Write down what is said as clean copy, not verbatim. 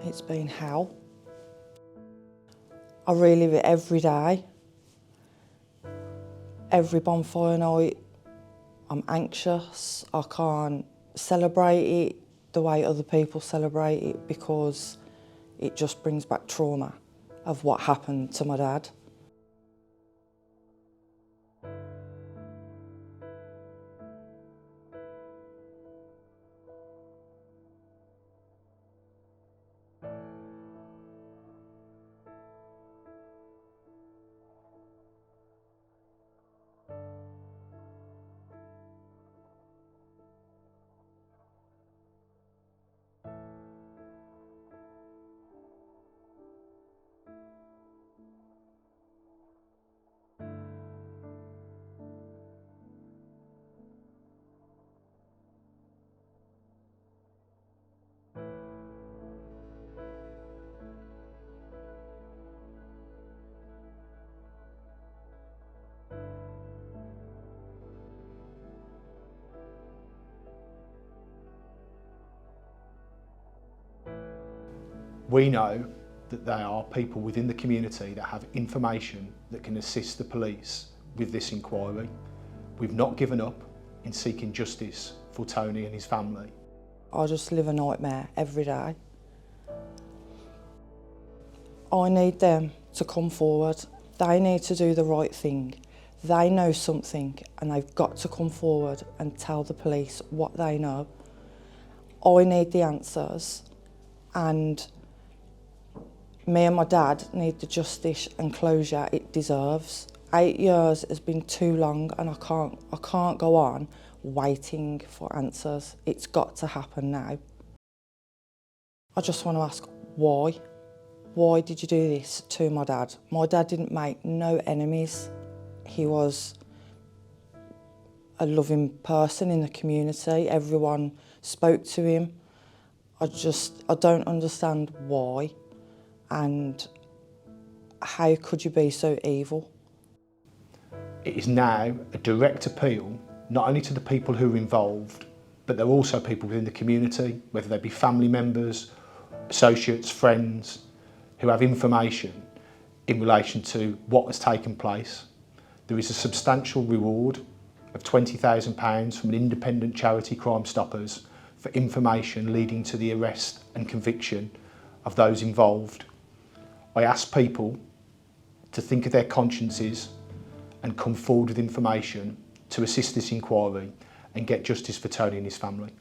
It's been hell. I relive it every day. Every bonfire night, I'm anxious. I can't celebrate it the way other people celebrate it because it just brings back trauma of what happened to my dad. We know that there are people within the community that have information that can assist the police with this inquiry. We've not given up in seeking justice for Tony and his family. I just live a nightmare every day. I need them to come forward. They need to do the right thing. They know something and they've got to come forward and tell the police what they know. I need the answers, and me and my dad need the justice and closure it deserves. 8 years has been too long and I can't go on waiting for answers. It's got to happen now. I just want to ask why? Why did you do this to my dad? My dad didn't make no enemies. He was a loving person in the community. Everyone spoke to him. I don't understand why. And how could you be so evil? It is now a direct appeal, not only to the people who are involved, but there are also people within the community, whether they be family members, associates, friends, who have information in relation to what has taken place. There is a substantial reward of £20,000 from an independent charity, Crimestoppers, for information leading to the arrest and conviction of those involved. I ask people to think of their consciences and come forward with information to assist this inquiry and get justice for Tony and his family.